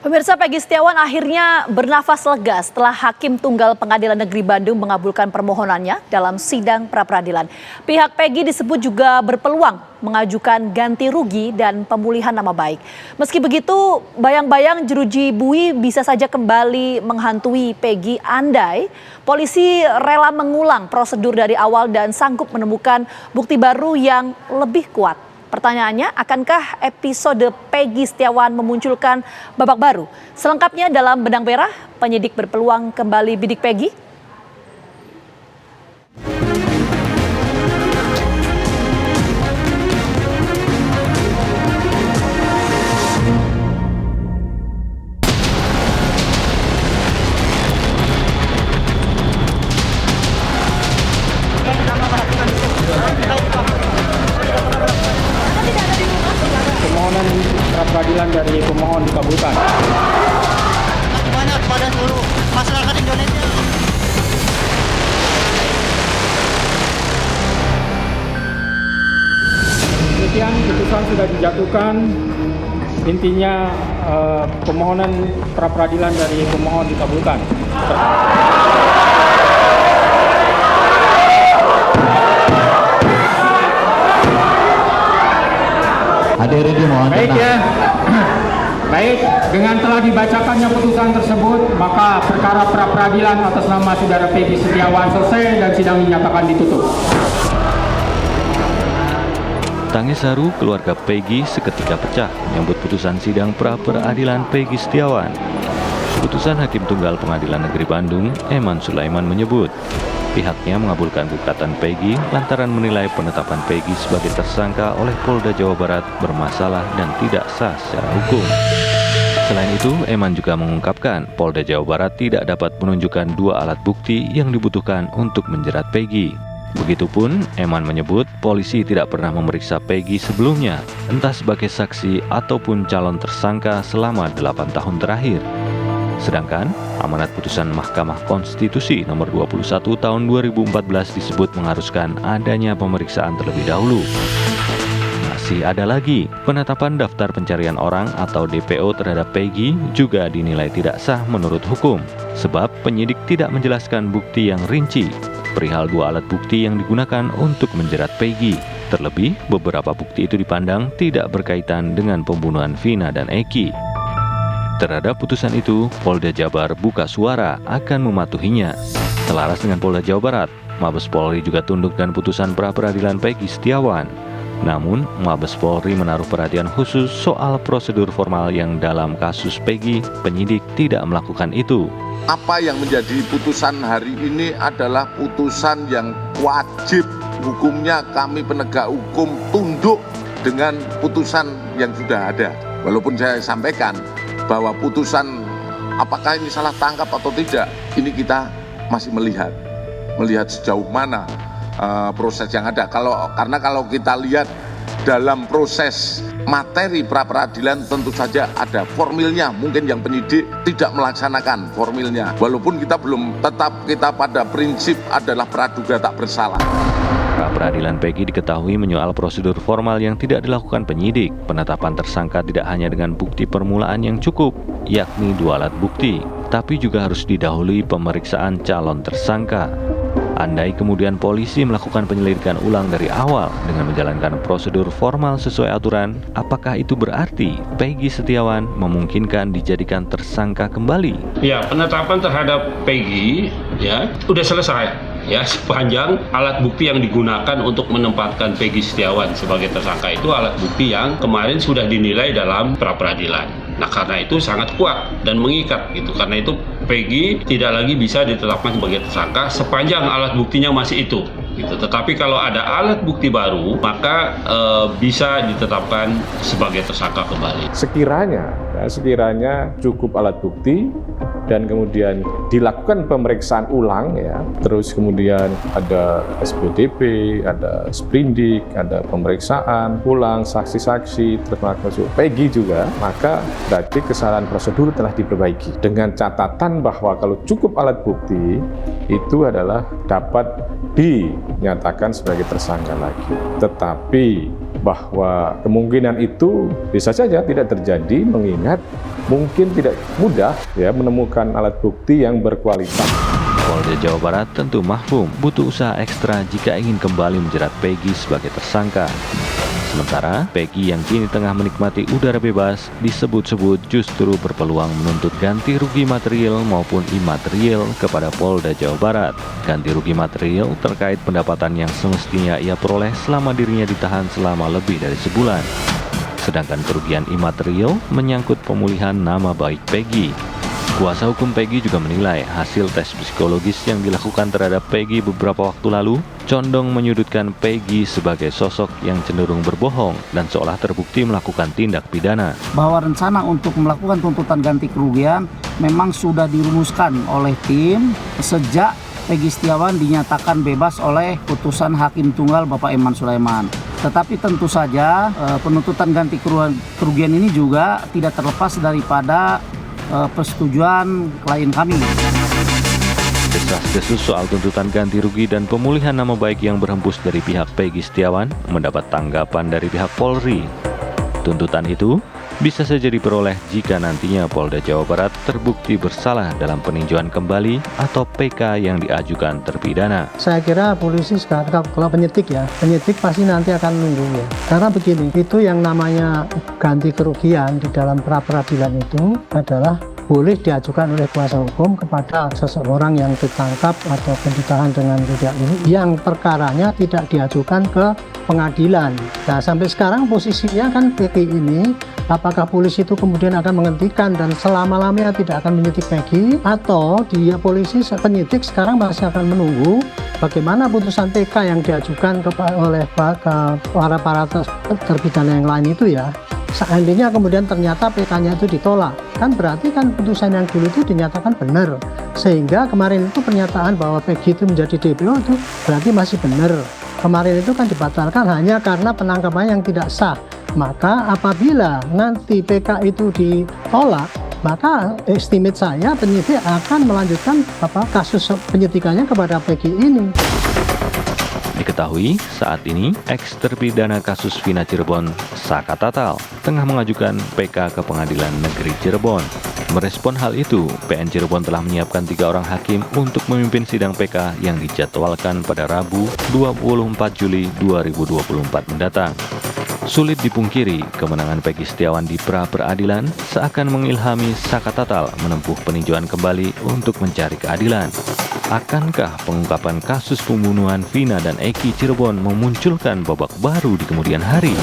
Pemirsa, Peggy Setiawan akhirnya bernafas lega setelah Hakim Tunggal Pengadilan Negeri Bandung mengabulkan permohonannya dalam sidang pra-peradilan. Pihak Peggy disebut juga berpeluang mengajukan ganti rugi dan pemulihan nama baik. Meski begitu, bayang-bayang jeruji bui bisa saja kembali menghantui Peggy andai polisi rela mengulang prosedur dari awal dan sanggup menemukan bukti baru yang lebih kuat. Pertanyaannya, akankah episode Peggy Setiawan memunculkan babak baru? Selengkapnya dalam Benang Merah, penyidik berpeluang kembali bidik Peggy. Permohonan pra-peradilan dari pemohon dikabulkan. Banyak pada seluruh masyarakat Indonesia. Demikian putusan sudah dijatuhkan. Intinya permohonan pra-peradilan dari pemohon dikabulkan. Hadirin dimohon Baik tenang. ya. Baik, dengan telah dibacakannya putusan tersebut, maka perkara pra-peradilan atas nama saudara Peggy Setiawan selesai dan sidang dinyatakan ditutup. Tangis haru keluarga Peggy seketika pecah menyambut putusan sidang pra-peradilan Peggy Setiawan. Putusan Hakim Tunggal Pengadilan Negeri Bandung, Eman Sulaiman menyebut, pihaknya mengabulkan gugatan Peggy lantaran menilai penetapan Peggy sebagai tersangka oleh Polda Jawa Barat bermasalah dan tidak sah secara hukum. Selain itu, Eman juga mengungkapkan Polda Jawa Barat tidak dapat menunjukkan dua alat bukti yang dibutuhkan untuk menjerat Peggy. Begitupun, Eman menyebut polisi tidak pernah memeriksa Peggy sebelumnya, entah sebagai saksi ataupun calon tersangka selama 8 tahun terakhir. Sedangkan, amanat putusan Mahkamah Konstitusi nomor 21 tahun 2014 disebut mengharuskan adanya pemeriksaan terlebih dahulu. Masih ada lagi, penetapan daftar pencarian orang atau DPO terhadap Peggy juga dinilai tidak sah menurut hukum, sebab penyidik tidak menjelaskan bukti yang rinci perihal dua alat bukti yang digunakan untuk menjerat Peggy. Terlebih, beberapa bukti itu dipandang tidak berkaitan dengan pembunuhan Vina dan Eki. Terhadap putusan itu, Polda Jabar buka suara akan mematuhinya. Selaras dengan Polda Jawa Barat, Mabes Polri juga tunduk dengan putusan pra-peradilan Peggy Setiawan. Namun, Mabes Polri menaruh perhatian khusus soal prosedur formal yang dalam kasus Peggy, penyidik tidak melakukan itu. Apa yang menjadi putusan hari ini adalah putusan yang wajib hukumnya kami penegak hukum tunduk dengan putusan yang sudah ada. Walaupun saya sampaikan bahwa putusan apakah ini salah tangkap atau tidak, ini kita masih melihat sejauh mana proses yang ada. Karena kalau kita lihat dalam proses materi pra-peradilan tentu saja ada formilnya, mungkin yang penyidik tidak melaksanakan formilnya. Walaupun kita belum tetap kita pada prinsip adalah praduga tak bersalah. Pra-peradilan Peggy diketahui menyoal prosedur formal yang tidak dilakukan penyidik. Penetapan tersangka tidak hanya dengan bukti permulaan yang cukup, yakni dua alat bukti, tapi juga harus didahului pemeriksaan calon tersangka. Andai kemudian polisi melakukan penyelidikan ulang dari awal dengan menjalankan prosedur formal sesuai aturan, apakah itu berarti Peggy Setiawan memungkinkan dijadikan tersangka kembali? Ya, penetapan terhadap Peggy ya udah selesai. Ya, sepanjang alat bukti yang digunakan untuk menempatkan Peggy Setiawan sebagai tersangka itu alat bukti yang kemarin sudah dinilai dalam pra-peradilan. Nah, karena itu sangat kuat dan mengikat gitu. Karena itu Peggy tidak lagi bisa ditetapkan sebagai tersangka sepanjang alat buktinya masih itu. Gitu. Tetapi kalau ada alat bukti baru, maka bisa ditetapkan sebagai tersangka kembali. Sekiranya cukup alat bukti dan kemudian dilakukan pemeriksaan ulang ya, terus kemudian ada SPDP, ada sprindik, ada pemeriksaan ulang saksi-saksi, termasuk Peggy juga, maka berarti kesalahan prosedur telah diperbaiki dengan catatan bahwa kalau cukup alat bukti itu adalah dapat dinyatakan sebagai tersangka lagi. Tetapi bahwa kemungkinan itu bisa saja tidak terjadi mengingat mungkin tidak mudah ya menemukan alat bukti yang berkualitas. Polda Jawa Barat tentu mahfum butuh usaha ekstra jika ingin kembali menjerat Peggy sebagai tersangka. Sementara Peggy yang kini tengah menikmati udara bebas disebut-sebut justru berpeluang menuntut ganti rugi material maupun imaterial kepada Polda Jawa Barat. Ganti rugi material terkait pendapatan yang semestinya ia peroleh selama dirinya ditahan selama lebih dari sebulan. Sedangkan kerugian imaterial menyangkut pemulihan nama baik Peggy. Kuasa hukum Peggy juga menilai hasil tes psikologis yang dilakukan terhadap Peggy beberapa waktu lalu condong menyudutkan Peggy sebagai sosok yang cenderung berbohong dan seolah terbukti melakukan tindak pidana. Bahwa rencana untuk melakukan tuntutan ganti kerugian memang sudah dirumuskan oleh tim sejak Peggy Setiawan dinyatakan bebas oleh putusan Hakim Tunggal Bapak Eman Sulaiman. Tetapi tentu saja penuntutan ganti kerugian ini juga tidak terlepas daripada persetujuan klien kami. Desas-desus soal tuntutan ganti rugi dan pemulihan nama baik yang berhembus dari pihak Peggy Setiawan mendapat tanggapan dari pihak Polri. Tuntutan itu bisa saja diperoleh jika nantinya Polda Jawa Barat terbukti bersalah dalam peninjauan kembali atau PK yang diajukan terpidana. Saya kira polisi sekarang kalau penyidik pasti nanti akan nunggu ya. Karena begini, itu yang namanya ganti kerugian di dalam pra-peradilan itu adalah boleh diajukan oleh kuasa hukum kepada seseorang yang ditangkap atau ditahan dengan tidak ini yang perkaranya tidak diajukan ke pengadilan. Nah, sampai sekarang posisinya kan Peggy ini, apakah polisi itu kemudian akan menghentikan dan selama-lamanya tidak akan menyidik Peggy, atau dia polisi penyidik sekarang masih akan menunggu bagaimana putusan PK yang diajukan oleh para terpidana yang lain itu ya. Seandainya kemudian ternyata PK-nya itu ditolak, kan berarti kan putusan yang dulu itu dinyatakan benar. Sehingga kemarin itu pernyataan bahwa Peggy itu menjadi DPO itu berarti masih benar. Kemarin itu kan dibatalkan hanya karena penangkapan yang tidak sah. Maka apabila nanti PK itu ditolak, maka estimate saya penyidik akan melanjutkan kasus penyidikannya kepada Peggy ini. Diketahui saat ini ex-terpidana kasus Vina Cirebon, Saka Tatal, tengah mengajukan PK ke Pengadilan Negeri Cirebon. Merespon hal itu, PN Cirebon telah menyiapkan 3 orang hakim untuk memimpin sidang PK yang dijadwalkan pada Rabu 24 Juli 2024 mendatang. Sulit dipungkiri, kemenangan Peggy Setiawan di pra-peradilan seakan mengilhami Saka Tatal menempuh peninjauan kembali untuk mencari keadilan. Akankah pengungkapan kasus pembunuhan Vina dan Eki Cirebon memunculkan babak baru di kemudian hari?